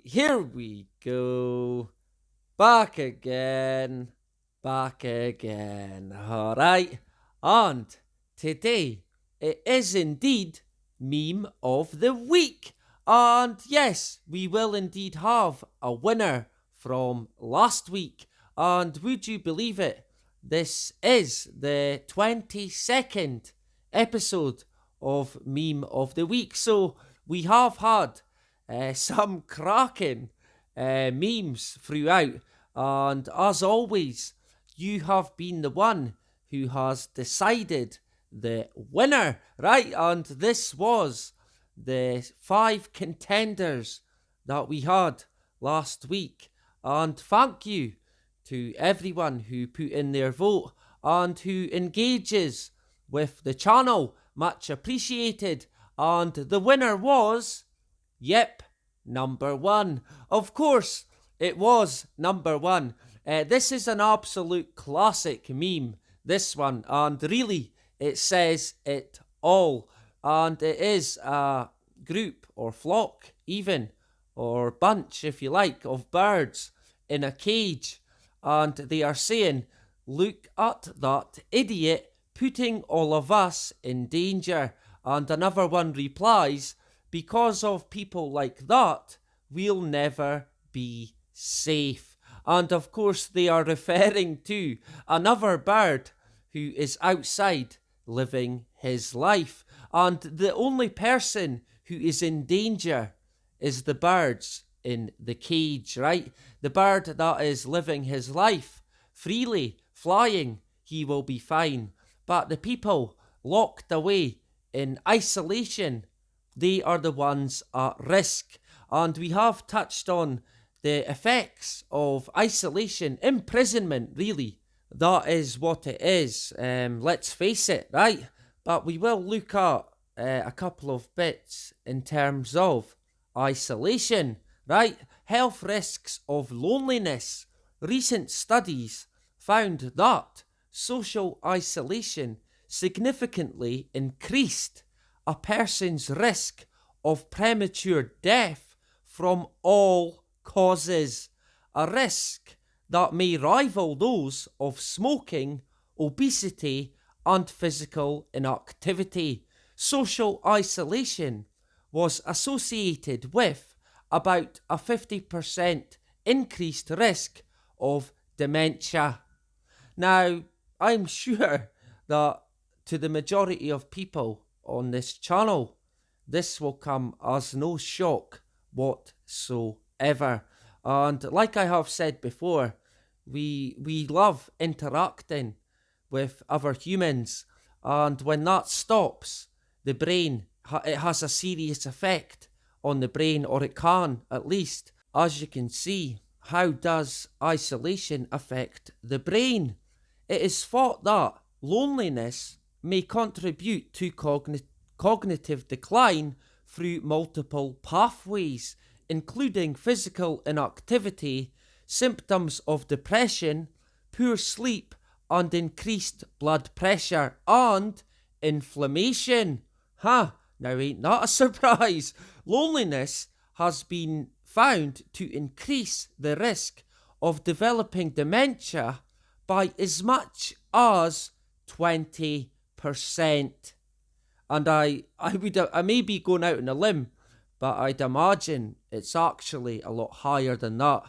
here we go. Back again. Back again. Alright. And today it is indeed Meme of the Week. And yes, we will indeed have a winner from last week. And would you believe it? This is the 22nd episode of Meme of the Week. So we have had some cracking memes throughout. And as always, you have been the one who has decided the winner, right? And this was the 5 contenders that we had last week. And thank you to everyone who put in their vote and who engages with the channel. Much appreciated. And the winner was, yep, number 1. Of course, it was number 1. This is an absolute classic meme, this one, and really, it says it all. And it is a group or flock, even, or bunch, if you like, of birds in a cage. And they are saying, look at that idiot putting all of us in danger. And another one replies, because of people like that, we'll never be safe. And of course, they are referring to another bird who is outside living his life. And the only person who is in danger is the birds in the cage, right? The bird that is living his life freely, flying, he will be fine. But the people locked away in isolation, they are the ones at risk. And we have touched on the effects of isolation, imprisonment, really. That is what it is. Let's face it, right? But we will look at a couple of bits in terms of isolation, right? Health risks of loneliness. Recent studies found that social isolation significantly increased a person's risk of premature death from all causes, a risk that may rival those of smoking, obesity, and physical inactivity. Social isolation was associated with about a 50% increased risk of dementia. Now, I'm sure that to the majority of people on this channel, this will come as no shock whatsoever. And like I have said before, we love interacting with other humans, and when that stops, the brain, it has a serious effect on the brain, or it can at least. As you can see, how does isolation affect the brain? It is thought that loneliness may contribute to cognitive decline through multiple pathways, including physical inactivity, symptoms of depression, poor sleep, and increased blood pressure and inflammation. Now ain't that a surprise? Loneliness has been found to increase the risk of developing dementia by as much as 20%. And I may be going out on a limb, but I'd imagine it's actually a lot higher than that,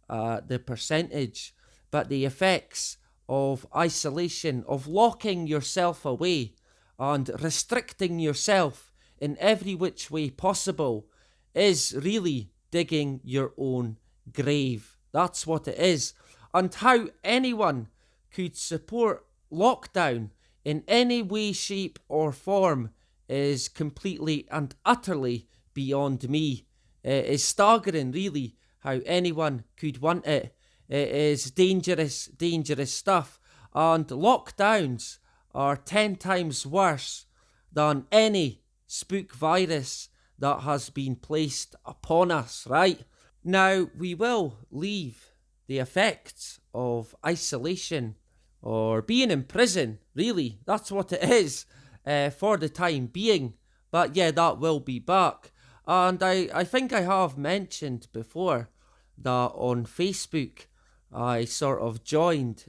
the percentage. But the effects of isolation, of locking yourself away and restricting yourself in every which way possible, is really digging your own grave. That's what it is. And how anyone could support lockdown in any way, shape or form is completely and utterly beyond me. It is staggering, really, how anyone could want it. It is dangerous, dangerous stuff. And lockdowns are 10 times worse than any spook virus that has been placed upon us, right? Now, we will leave the effects of isolation or being in prison, really, that's what it is, for the time being. But yeah, that will be back. And I think I have mentioned before that on Facebook I sort of joined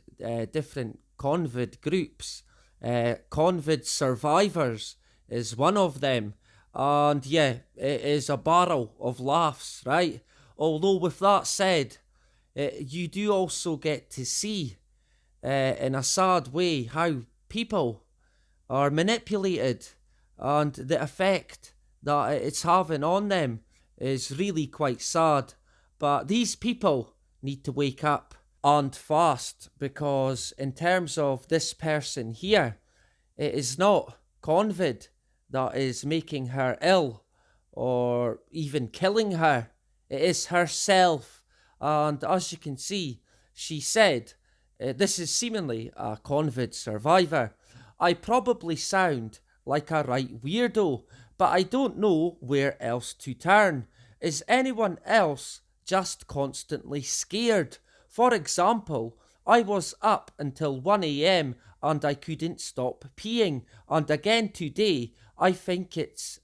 different convid groups. Convid Survivors is one of them. And yeah, it is a barrel of laughs, right? Although, with that said, you do also get to see, in a sad way, how people are manipulated, and the effect that it's having on them is really quite sad. But these people need to wake up and fast, because in terms of this person here, it is not Convid that is making her ill or even killing her. It is herself. And as you can see, she said, this is seemingly a Convid survivor. I probably sound like a right weirdo, but I don't know where else to turn. Is anyone else just constantly scared? For example, I was up until 1 a.m. and I couldn't stop peeing. And again today, I think it's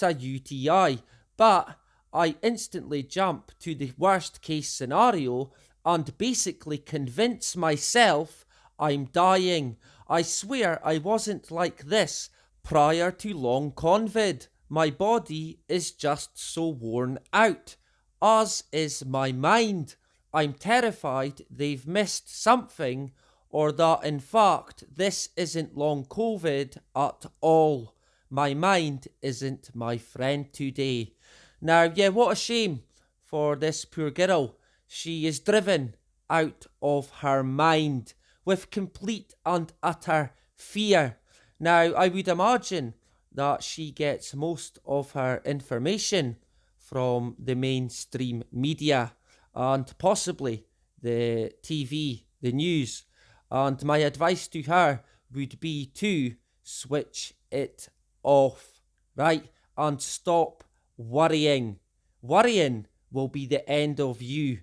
a UTI, but I instantly jump to the worst case scenario and basically convince myself I'm dying. I swear I wasn't like this prior to long Convid. My body is just so worn out, as is my mind. I'm terrified they've missed something, or that in fact this isn't long Covid at all. My mind isn't my friend today. Now, yeah, what a shame for this poor girl. She is driven out of her mind with complete and utter fear. Now, I would imagine that she gets most of her information from the mainstream media and possibly the TV, the news. And my advice to her would be to switch it off, right? And stop worrying. Worrying will be the end of you,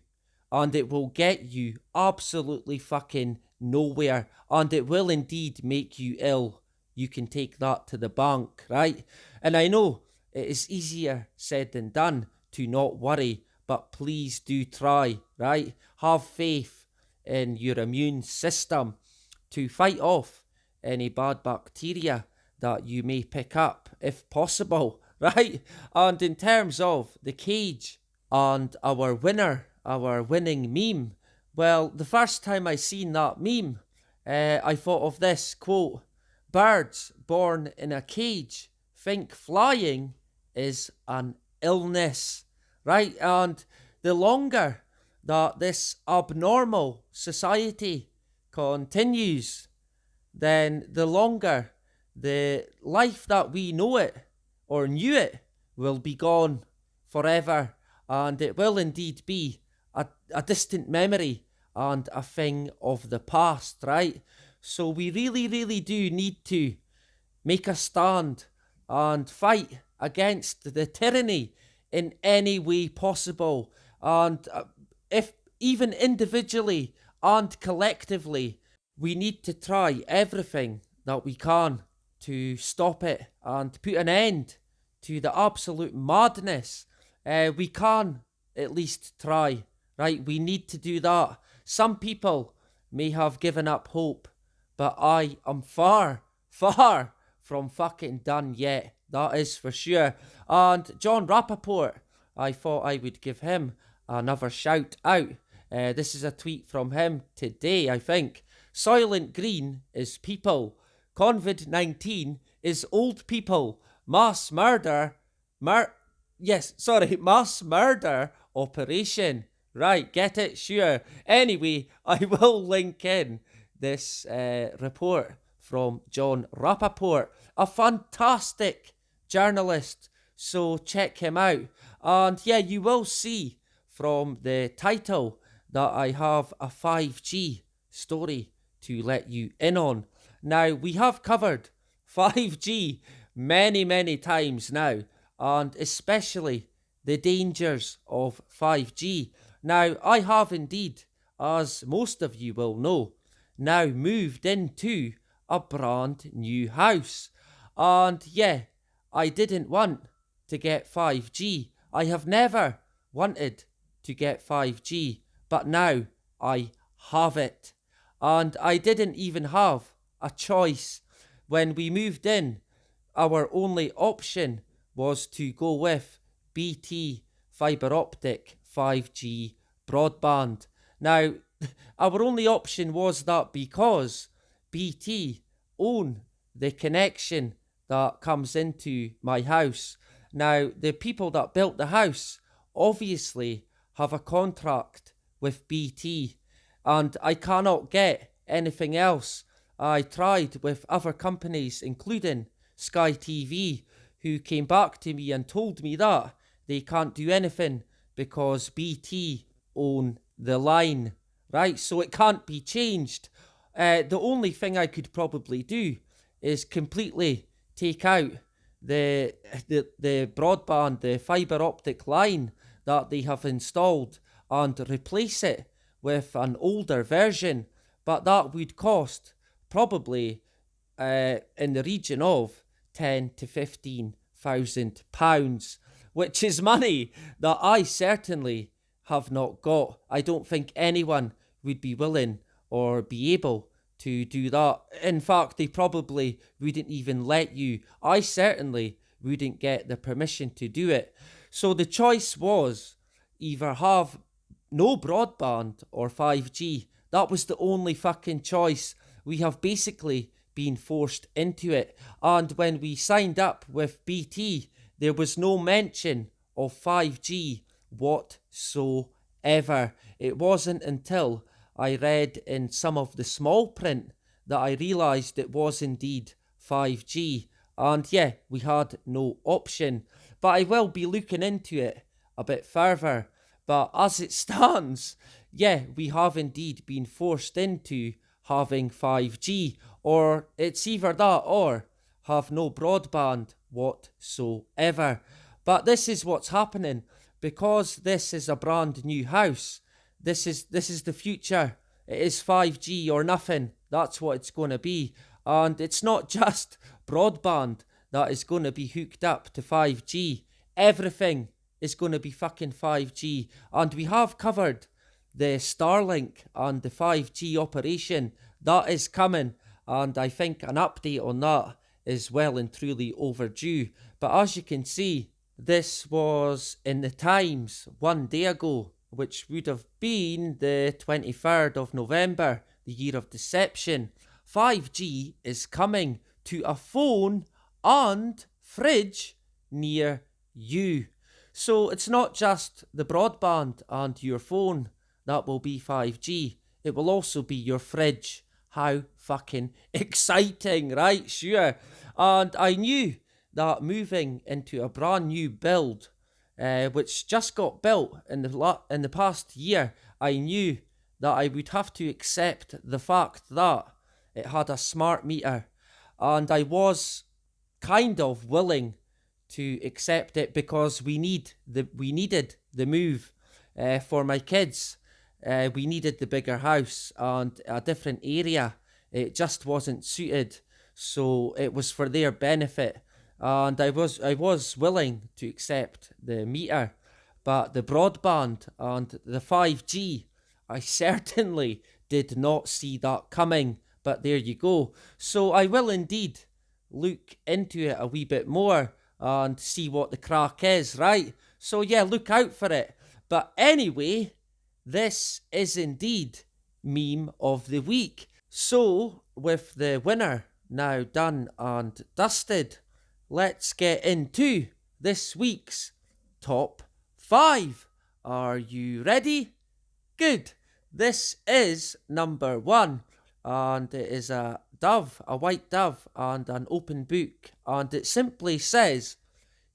and it will get you absolutely fucking nowhere, and it will indeed make you ill. You can take that to the bank, right? And I know it is easier said than done to not worry, but please do try, right? Have faith in your immune system to fight off any bad bacteria that you may pick up, if possible, right? And in terms of the cage and our winning meme, well, the first time I seen that meme, I thought of this quote: birds born in a cage think flying is an illness, right? And the longer that this abnormal society continues, then the longer the life that we know it or knew it will be gone forever, and it will indeed be a distant memory and a thing of the past, right? So we really, really do need to make a stand and fight against the tyranny in any way possible. And if even individually and collectively, we need to try everything that we can to stop it and put an end to the absolute madness. We can at least try, right? We need to do that. Some people may have given up hope, but I am far, far from fucking done yet. That is for sure. And John Rappaport, I thought I would give him another shout out. This is a tweet from him today, I think. Soylent Green is people. COVID-19 is old people. Mass murder operation. Right, get it? Sure. Anyway, I will link in this report from John Rappaport, a fantastic journalist, so check him out. And yeah, you will see from the title that I have a 5G story to let you in on. Now, we have covered 5G many, many times now, and especially the dangers of 5G. Now, I have indeed, as most of you will know, now moved into a brand new house. And yeah, I didn't want to get 5G. I have never wanted to get 5G, but now I have it. And I didn't even have a choice. When we moved in, our only option was to go with BT fibre optic 5G broadband. Now, our only option was that because BT own the connection that comes into my house. Now, the people that built the house obviously have a contract with BT, and I cannot get anything else. I tried with other companies, including Sky TV, who came back to me and told me that they can't do anything because BT own the line, right? So it can't be changed. The only thing I could probably do is completely take out the broadband, the fibre optic line that they have installed, and replace it with an older version. But that would cost probably in the region of £10,000 to £15,000, which is money that I certainly have not got. I don't think anyone would be willing or be able to do that. In fact, they probably wouldn't even let you. I certainly wouldn't get the permission to do it. So the choice was either have no broadband or 5G. That was the only fucking choice. We have basically been forced into it. And when we signed up with BT, there was no mention of 5G whatsoever. It wasn't until I read in some of the small print that I realised it was indeed 5G. And yeah, we had no option. But I will be looking into it a bit further. But as it stands, yeah, we have indeed been forced into having 5G. Or it's either that or have no broadband whatsoever. But this is what's happening. Because this is a brand new house, this is the future. It is 5G or nothing. That's what it's going to be. And it's not just broadband that is going to be hooked up to 5G. Everything is going to be fucking 5G. And we have covered the Starlink and the 5G operation. That is coming. And I think an update on that is well and truly overdue. But as you can see, this was in the Times 1 day ago, which would have been the 23rd of November, the year of deception. 5G is coming to a phone and fridge near you. So it's not just the broadband and your phone that will be 5G. It will also be your fridge. How fucking exciting, right? Sure. And I knew that moving into a brand new build, which just got built in the past year, I knew that I would have to accept the fact that it had a smart meter, and I was kind of willing to accept it because we needed the move for my kids. We needed the bigger house and a different area. It just wasn't suited, so it was for their benefit. And I was willing to accept the meter, but the broadband and the 5G, I certainly did not see that coming. But there you go. So I will indeed look into it a wee bit more and see what the crack is, right? So yeah, look out for it. But anyway, this is indeed Meme of the Week. So with the winner now done and dusted, let's get into this week's top 5. Are you ready? Good. This is number 1, and it is a dove, a white dove, and an open book. And it simply says,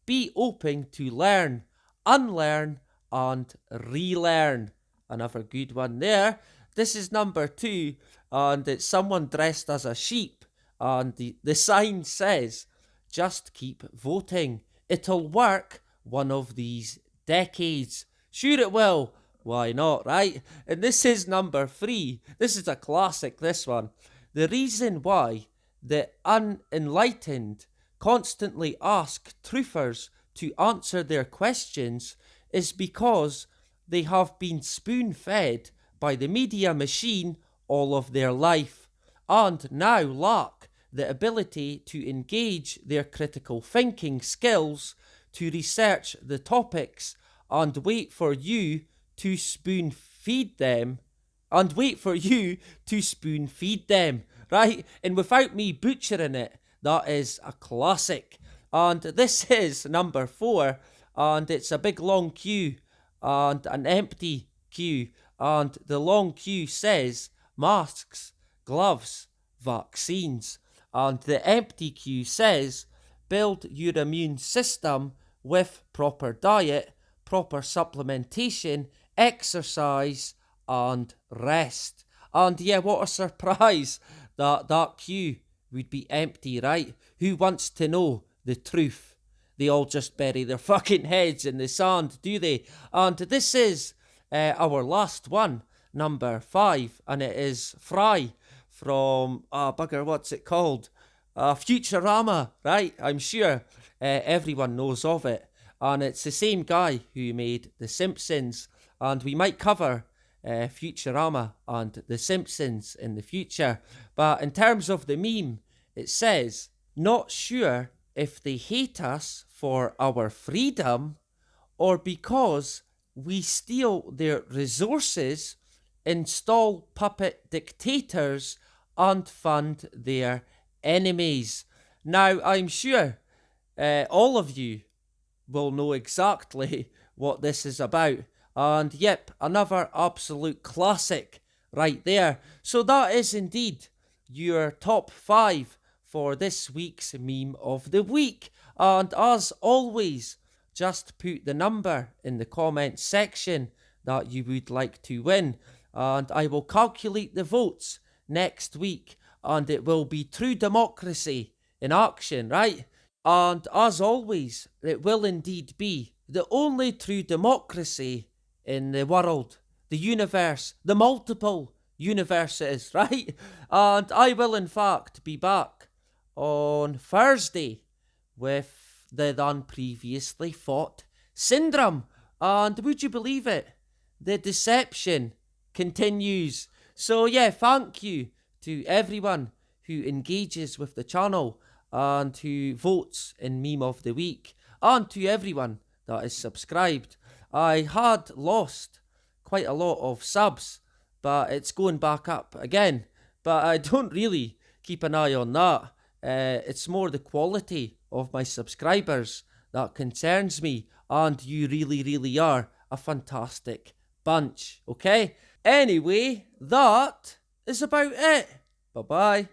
be open to learn, unlearn, and relearn. Another good one there. This is number 2, and it's someone dressed as a sheep. And the sign says, just keep voting. It'll work one of these decades. Sure it will. Why not, right? And this is number 3. This is a classic, this one. The reason why the unenlightened constantly ask truthers to answer their questions is because they have been spoon-fed by the media machine all of their life and now lack the ability to engage their critical thinking skills to research the topics and wait for you to spoon feed them, right? And without me butchering it, that is a classic. And this is number 4, and it's a big long queue and an empty queue, and the long queue says masks, gloves, vaccines, and the empty queue says build your immune system with proper diet, proper supplementation, exercise, and rest. And yeah, what a surprise that queue would be empty, right? Who wants to know the truth? They all just bury their fucking heads in the sand, do they? And this is our last one, number 5, and it is Fry from, bugger, what's it called? Futurama, right? I'm sure everyone knows of it. And it's the same guy who made The Simpsons. And we might cover Futurama and The Simpsons in the future. But in terms of the meme, it says, not sure if they hate us for our freedom or because we steal their resources, install puppet dictators, and fund their enemies. Now, I'm sure all of you will know exactly what this is about. And yep, another absolute classic right there. So that is indeed your top 5 for this week's meme of the week. And as always, just put the number in the comments section that you would like to win, and I will calculate the votes next week, and it will be true democracy in action, right? And as always, it will indeed be the only true democracy in the world, the universe, the multiple universes, right? And I will in fact be back on Thursday with the then previously fought syndrome. And would you believe it? The deception continues. So yeah, thank you to everyone who engages with the channel and who votes in Meme of the Week, and to everyone that is subscribed. I had lost quite a lot of subs, but it's going back up again. But I don't really keep an eye on that. It's more the quality of my subscribers that concerns me, and you really, really are a fantastic bunch, okay? Anyway, that is about it. Bye-bye.